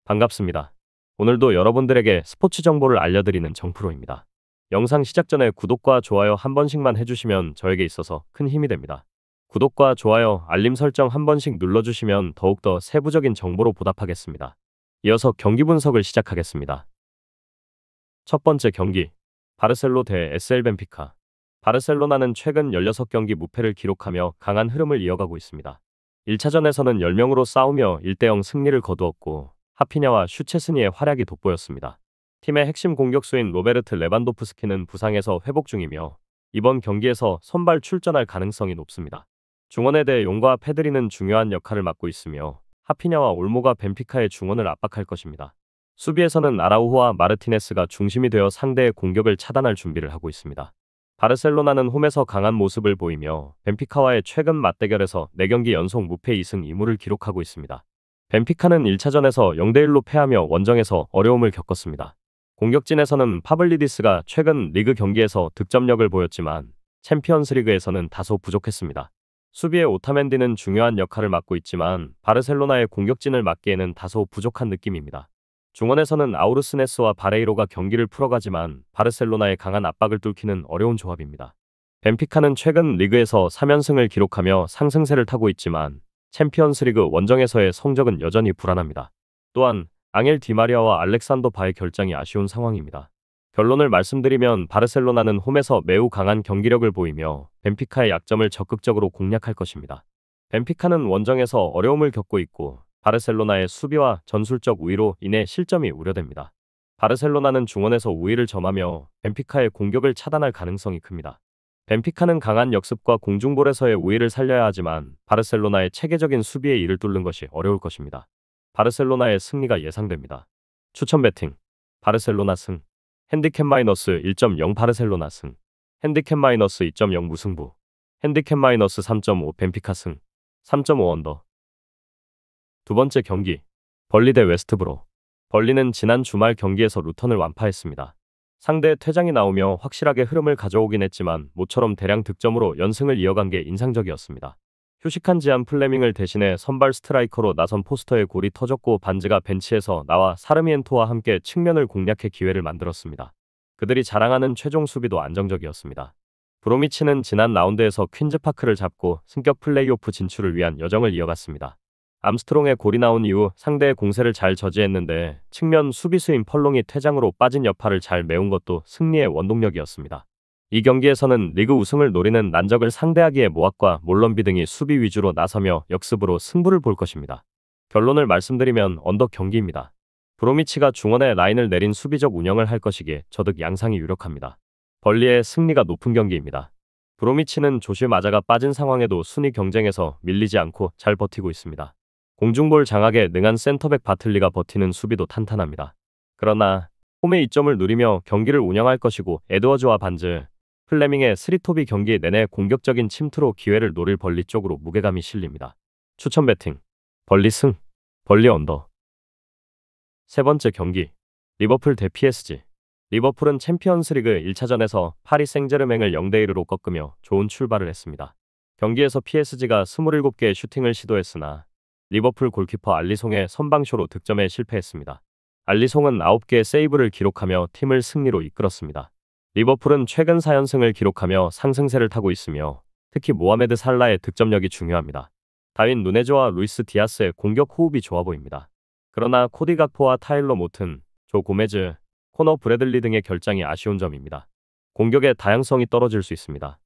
반갑습니다. 오늘도 여러분들에게 스포츠 정보를 알려드리는 정프로입니다. 영상 시작 전에 구독과 좋아요 한 번씩만 해주시면 저에게 있어서 큰 힘이 됩니다. 구독과 좋아요, 알림 설정 한 번씩 눌러주시면 더욱더 세부적인 정보로 보답하겠습니다. 이어서 경기 분석을 시작하겠습니다. 첫 번째 경기, 바르셀로 대 SL 벤피카. 바르셀로나는 최근 16경기 무패를 기록하며 강한 흐름을 이어가고 있습니다. 1차전에서는 10명으로 싸우며 1대0 승리를 거두었고 하피냐와 슈체스니의 활약이 돋보였습니다. 팀의 핵심 공격수인 로베르트 레반도프스키는 부상에서 회복 중이며 이번 경기에서 선발 출전할 가능성이 높습니다. 중원에 대해 용과 페드리는 중요한 역할을 맡고 있으며 하피냐와 올모가 벤피카의 중원을 압박할 것입니다. 수비에서는 아라우호와 마르티네스가 중심이 되어 상대의 공격을 차단할 준비를 하고 있습니다. 바르셀로나는 홈에서 강한 모습을 보이며 벤피카와의 최근 맞대결에서 4경기 연속 무패 2승 2무를 기록하고 있습니다. 벤피카는 1차전에서 0대1로 패하며 원정에서 어려움을 겪었습니다. 공격진에서는 파블리디스가 최근 리그 경기에서 득점력을 보였지만 챔피언스리그에서는 다소 부족했습니다. 수비의 오타멘디는 중요한 역할을 맡고 있지만 바르셀로나의 공격진을 막기에는 다소 부족한 느낌입니다. 중원에서는 아우르스네스와 바레이로가 경기를 풀어가지만 바르셀로나의 강한 압박을 뚫기는 어려운 조합입니다. 벤피카는 최근 리그에서 3연승을 기록하며 상승세를 타고 있지만 챔피언스리그 원정에서의 성적은 여전히 불안합니다. 또한 앙헬 디마리아와 알렉산더 바의 결장이 아쉬운 상황입니다. 결론을 말씀드리면 바르셀로나는 홈에서 매우 강한 경기력을 보이며 벤피카의 약점을 적극적으로 공략할 것입니다. 벤피카는 원정에서 어려움을 겪고 있고 바르셀로나의 수비와 전술적 우위로 인해 실점이 우려됩니다. 바르셀로나는 중원에서 우위를 점하며 벤피카의 공격을 차단할 가능성이 큽니다. 벤피카는 강한 역습과 공중볼에서의 우위를 살려야 하지만 바르셀로나의 체계적인 수비에 이를 뚫는 것이 어려울 것입니다. 바르셀로나의 승리가 예상됩니다. 추천 배팅 바르셀로나 승 핸디캡 마이너스 1.0 바르셀로나 승 핸디캡 마이너스 2.0 무승부 핸디캡 마이너스 3.5 벤피카 승 3.5 언더. 두 번째 경기, 벌리 대 웨스트브로. 벌리는 지난 주말 경기에서 루턴을 완파했습니다. 상대의 퇴장이 나오며 확실하게 흐름을 가져오긴 했지만 모처럼 대량 득점으로 연승을 이어간 게 인상적이었습니다. 휴식한 지안 플레밍을 대신해 선발 스트라이커로 나선 포스터의 골이 터졌고 반즈가 벤치에서 나와 사르미엔토와 함께 측면을 공략해 기회를 만들었습니다. 그들이 자랑하는 최종 수비도 안정적이었습니다. 브로미치는 지난 라운드에서 퀸즈파크를 잡고 승격 플레이오프 진출을 위한 여정을 이어갔습니다. 암스트롱의 골이 나온 이후 상대의 공세를 잘 저지했는데 측면 수비수인 펄롱이 퇴장으로 빠진 여파를 잘 메운 것도 승리의 원동력이었습니다. 이 경기에서는 리그 우승을 노리는 난적을 상대하기에 모학과 몰럼비 등이 수비 위주로 나서며 역습으로 승부를 볼 것입니다. 결론을 말씀드리면 언덕 경기입니다. 브로미치가 중원에 라인을 내린 수비적 운영을 할 것이기에 저득 양상이 유력합니다. 벌리의 승리가 높은 경기입니다. 브로미치는 조실 마자가 빠진 상황에도 순위 경쟁에서 밀리지 않고 잘 버티고 있습니다. 공중볼 장악에 능한 센터백 바틀리가 버티는 수비도 탄탄합니다. 그러나 홈의 이점을 누리며 경기를 운영할 것이고 에드워즈와 반즈, 플레밍의 스리토비 경기 내내 공격적인 침투로 기회를 노릴 벌리 쪽으로 무게감이 실립니다. 추천 배팅 벌리 승, 벌리 언더. 세 번째 경기, 리버풀 대 PSG. 리버풀은 챔피언스리그 1차전에서 파리 생제르맹을 0대1으로 꺾으며 좋은 출발을 했습니다. 경기에서 PSG가 27개의 슈팅을 시도했으나 리버풀 골키퍼 알리송의 선방쇼로 득점에 실패했습니다. 알리송은 9개의 세이브를 기록하며 팀을 승리로 이끌었습니다. 리버풀은 최근 4연승을 기록하며 상승세를 타고 있으며 특히 모하메드 살라의 득점력이 중요합니다. 다윈 누네즈와 루이스 디아스의 공격 호흡이 좋아 보입니다. 그러나 코디 각포와 타일러 모튼, 조 고메즈, 코너 브래들리 등의 결장이 아쉬운 점입니다. 공격의 다양성이 떨어질 수 있습니다.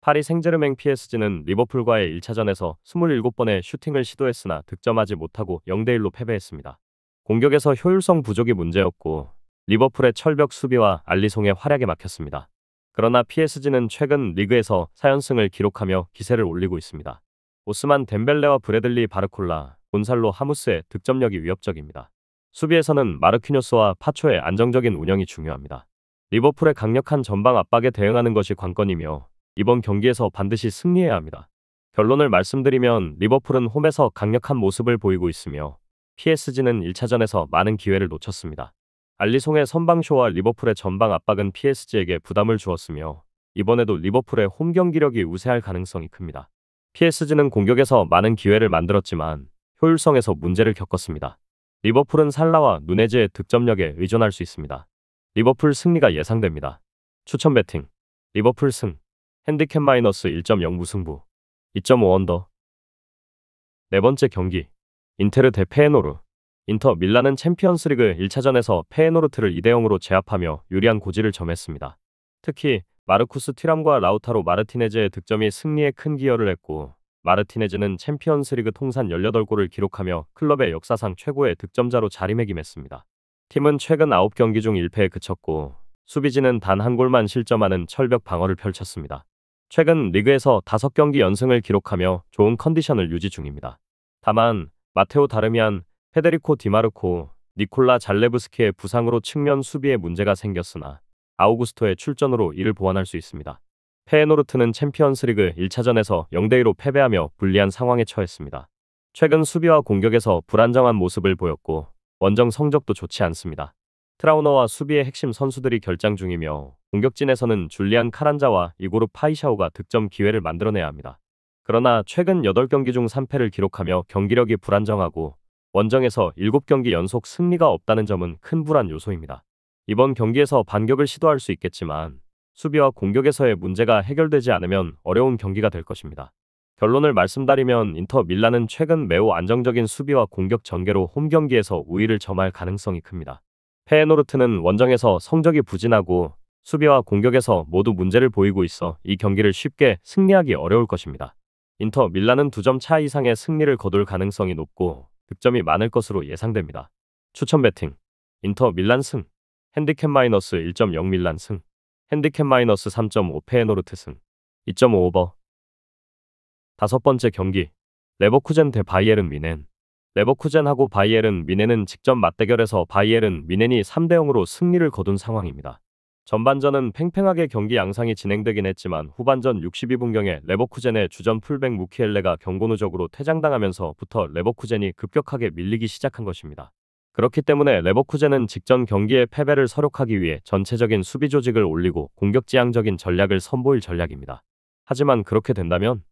파리 생제르맹 PSG는 리버풀과의 1차전에서 27번의 슈팅을 시도했으나 득점하지 못하고 0대1로 패배했습니다. 공격에서 효율성 부족이 문제였고 리버풀의 철벽 수비와 알리송의 활약에 막혔습니다. 그러나 PSG는 최근 리그에서 4연승을 기록하며 기세를 올리고 있습니다. 오스만 덴벨레와 브래들리 바르콜라, 곤살로 하무스의 득점력이 위협적입니다. 수비에서는 마르퀴뇨스와 파초의 안정적인 운영이 중요합니다. 리버풀의 강력한 전방 압박에 대응하는 것이 관건이며 이번 경기에서 반드시 승리해야 합니다. 결론을 말씀드리면 리버풀은 홈에서 강력한 모습을 보이고 있으며 PSG는 1차전에서 많은 기회를 놓쳤습니다. 알리송의 선방쇼와 리버풀의 전방 압박은 PSG에게 부담을 주었으며 이번에도 리버풀의 홈 경기력이 우세할 가능성이 큽니다. PSG는 공격에서 많은 기회를 만들었지만 효율성에서 문제를 겪었습니다. 리버풀은 살라와 누네즈의 득점력에 의존할 수 있습니다. 리버풀 승리가 예상됩니다. 추천 배팅. 리버풀 승. 핸디캡 마이너스 1.0 무승부. 2.5 언더. 네 번째 경기. 인테르 대 페에노르. 인터 밀란은 챔피언스리그 1차전에서 페에노르트를 2대 0으로 제압하며 유리한 고지를 점했습니다. 특히 마르쿠스 튀람과 라우타로 마르티네즈의 득점이 승리에 큰 기여를 했고, 마르티네즈는 챔피언스리그 통산 18골을 기록하며 클럽의 역사상 최고의 득점자로 자리매김했습니다. 팀은 최근 9경기 중 1패에 그쳤고, 수비진은 단 한 골만 실점하는 철벽 방어를 펼쳤습니다. 최근 리그에서 5경기 연승을 기록하며 좋은 컨디션을 유지 중입니다. 다만 마테오 다르미안, 페데리코 디마르코, 니콜라 잘레브스키의 부상으로 측면 수비에 문제가 생겼으나 아우구스토의 출전으로 이를 보완할 수 있습니다. 페에노르트는 챔피언스리그 1차전에서 0대2로 패배하며 불리한 상황에 처했습니다. 최근 수비와 공격에서 불안정한 모습을 보였고 원정 성적도 좋지 않습니다. 트라우너와 수비의 핵심 선수들이 결장 중이며 공격진에서는 줄리안 카란자와 이고르 파이샤오가 득점 기회를 만들어내야 합니다. 그러나 최근 8경기 중 3패를 기록하며 경기력이 불안정하고 원정에서 7경기 연속 승리가 없다는 점은 큰 불안 요소입니다. 이번 경기에서 반격을 시도할 수 있겠지만 수비와 공격에서의 문제가 해결되지 않으면 어려운 경기가 될 것입니다. 결론을 말씀드리면 인터 밀란은 최근 매우 안정적인 수비와 공격 전개로 홈 경기에서 우위를 점할 가능성이 큽니다. 페에노르트는 원정에서 성적이 부진하고 수비와 공격에서 모두 문제를 보이고 있어 이 경기를 쉽게 승리하기 어려울 것입니다. 인터 밀란은 2점 차 이상의 승리를 거둘 가능성이 높고 득점이 많을 것으로 예상됩니다. 추천 배팅. 인터 밀란 승. 핸디캡 마이너스 1.0 밀란 승. 핸디캡 마이너스 3.5 페에노르트 승. 2.5 오버. 다섯 번째 경기. 레버쿠젠 대 바이에른 뮌헨. 레버쿠젠하고 바이에른 뮌헨은 직전 맞대결에서 바이에른 뮌헨이 3대 0으로 승리를 거둔 상황입니다. 전반전은 팽팽하게 경기 양상이 진행되긴 했지만 후반전 62분경에 레버쿠젠의 주전 풀백 무키엘레가 경고 누적으로 퇴장당하면서부터 레버쿠젠이 급격하게 밀리기 시작한 것입니다. 그렇기 때문에 레버쿠젠은 직전 경기의 패배를 서력하기 위해 전체적인 수비 조직을 올리고 공격지향적인 전략을 선보일 전략입니다. 하지만 그렇게 된다면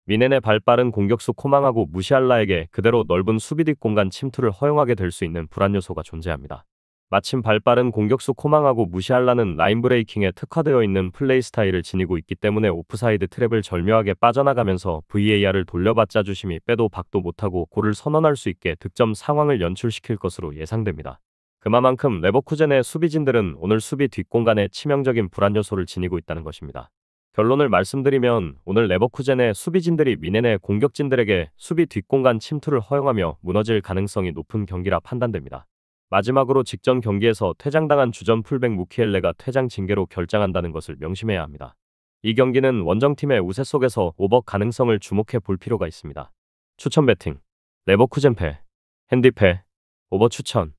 뮌헨의 발빠른 공격수 코망하고 무시알라에게 그대로 넓은 수비 뒷공간 침투를 허용하게 될 수 있는 불안 요소가 존재합니다. 마침 발빠른 공격수 코망하고 무시알라는 라인 브레이킹에 특화되어 있는 플레이 스타일을 지니고 있기 때문에 오프사이드 트랩을 절묘하게 빠져나가면서 VAR을 돌려받자 주심이 빼도 박도 못하고 골을 선언할 수 있게 득점 상황을 연출시킬 것으로 예상됩니다. 그만큼 레버쿠젠의 수비진들은 오늘 수비 뒷공간에 치명적인 불안 요소를 지니고 있다는 것입니다. 결론을 말씀드리면 오늘 레버쿠젠의 수비진들이 뮌헨의 공격진들에게 수비 뒷공간 침투를 허용하며 무너질 가능성이 높은 경기라 판단됩니다. 마지막으로 직전 경기에서 퇴장당한 주전 풀백 무키엘레가 퇴장 징계로 결장한다는 것을 명심해야 합니다. 이 경기는 원정팀의 우세 속에서 오버 가능성을 주목해 볼 필요가 있습니다. 추천 배팅. 레버쿠젠 패. 핸디패. 오버 추천.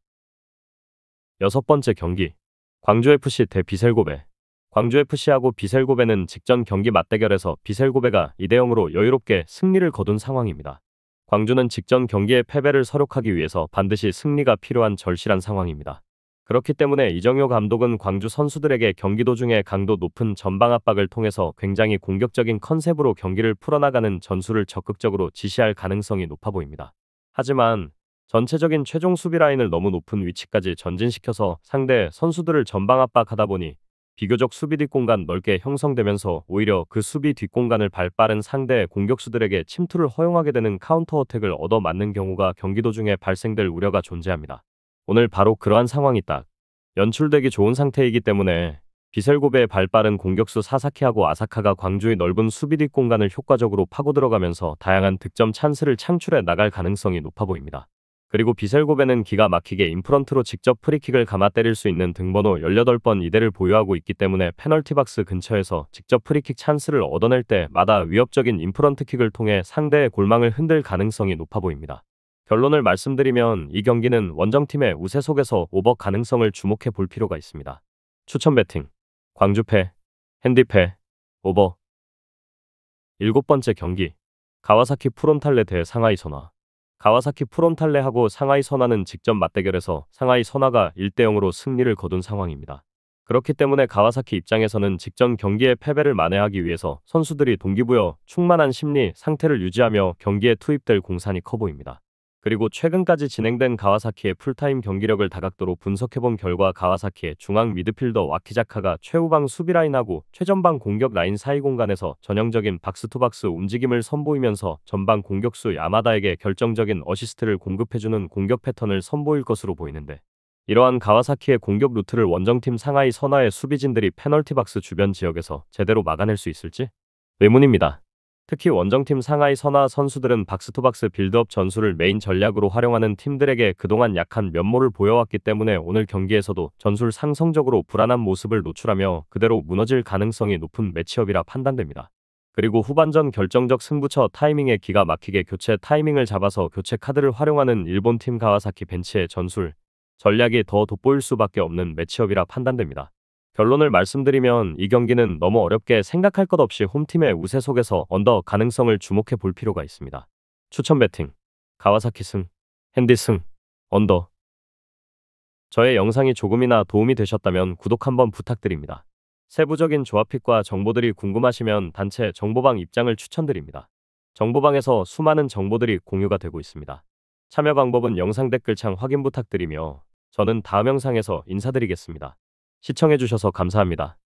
여섯 번째 경기. 광주FC 대 비셀고베. 광주FC하고 비셀고베는 직전 경기 맞대결에서 비셀고베가 2대 0으로 여유롭게 승리를 거둔 상황입니다. 광주는 직전 경기의 패배를 서력하기 위해서 반드시 승리가 필요한 절실한 상황입니다. 그렇기 때문에 이정효 감독은 광주 선수들에게 경기 도중에 강도 높은 전방 압박을 통해서 굉장히 공격적인 컨셉으로 경기를 풀어나가는 전술을 적극적으로 지시할 가능성이 높아 보입니다. 하지만 전체적인 최종 수비 라인을 너무 높은 위치까지 전진시켜서 상대 선수들을 전방 압박하다 보니 비교적 수비 뒷공간 넓게 형성되면서 오히려 그 수비 뒷공간을 발빠른 상대 공격수들에게 침투를 허용하게 되는 카운터 어택을 얻어맞는 경우가 경기 도중에 발생될 우려가 존재합니다. 오늘 바로 그러한 상황이 딱 연출되기 좋은 상태이기 때문에 비셀고베의 발빠른 공격수 사사키하고 아사카가 광주의 넓은 수비 뒷공간을 효과적으로 파고 들어가면서 다양한 득점 찬스를 창출해 나갈 가능성이 높아 보입니다. 그리고 비셀고베는 기가 막히게 인프런트로 직접 프리킥을 감아 때릴 수 있는 등번호 18번 이대를 보유하고 있기 때문에 페널티박스 근처에서 직접 프리킥 찬스를 얻어낼 때마다 위협적인 인프런트킥을 통해 상대의 골망을 흔들 가능성이 높아 보입니다. 결론을 말씀드리면 이 경기는 원정팀의 우세 속에서 오버 가능성을 주목해 볼 필요가 있습니다. 추천 배팅. 광주패. 핸디패. 오버. 일곱 번째 경기. 가와사키 프론탈레 대 상하이 선화. 가와사키 프론탈레하고 상하이 선화는 직전 맞대결에서 상하이 선화가 1대 0으로 승리를 거둔 상황입니다. 그렇기 때문에 가와사키 입장에서는 직전 경기의 패배를 만회하기 위해서 선수들이 동기부여, 충만한 심리 상태를 유지하며 경기에 투입될 공산이 커 보입니다. 그리고 최근까지 진행된 가와사키의 풀타임 경기력을 다각도로 분석해본 결과 가와사키의 중앙 미드필더 와키자카가 최후방 수비라인하고 최전방 공격 라인 사이 공간에서 전형적인 박스투박스 움직임을 선보이면서 전방 공격수 야마다에게 결정적인 어시스트를 공급해주는 공격 패턴을 선보일 것으로 보이는데, 이러한 가와사키의 공격 루트를 원정팀 상하이 선화의 수비진들이 페널티 박스 주변 지역에서 제대로 막아낼 수 있을지 의문입니다. 특히 원정팀 상하이 선화 선수들은 박스투박스 빌드업 전술을 메인 전략으로 활용하는 팀들에게 그동안 약한 면모를 보여왔기 때문에 오늘 경기에서도 전술 상성적으로 불안한 모습을 노출하며 그대로 무너질 가능성이 높은 매치업이라 판단됩니다. 그리고 후반전 결정적 승부처 타이밍에 기가 막히게 교체 타이밍을 잡아서 교체 카드를 활용하는 일본팀 가와사키 벤치의 전술 전략이 더 돋보일 수밖에 없는 매치업이라 판단됩니다. 결론을 말씀드리면 이 경기는 너무 어렵게 생각할 것 없이 홈팀의 우세 속에서 언더 가능성을 주목해 볼 필요가 있습니다. 추천 배팅 가와사키 승, 핸디 승, 언더. 저의 영상이 조금이나 도움이 되셨다면 구독 한번 부탁드립니다. 세부적인 조합픽과 정보들이 궁금하시면 단체 정보방 입장을 추천드립니다. 정보방에서 수많은 정보들이 공유가 되고 있습니다. 참여 방법은 영상 댓글창 확인 부탁드리며 저는 다음 영상에서 인사드리겠습니다. 시청해주셔서 감사합니다.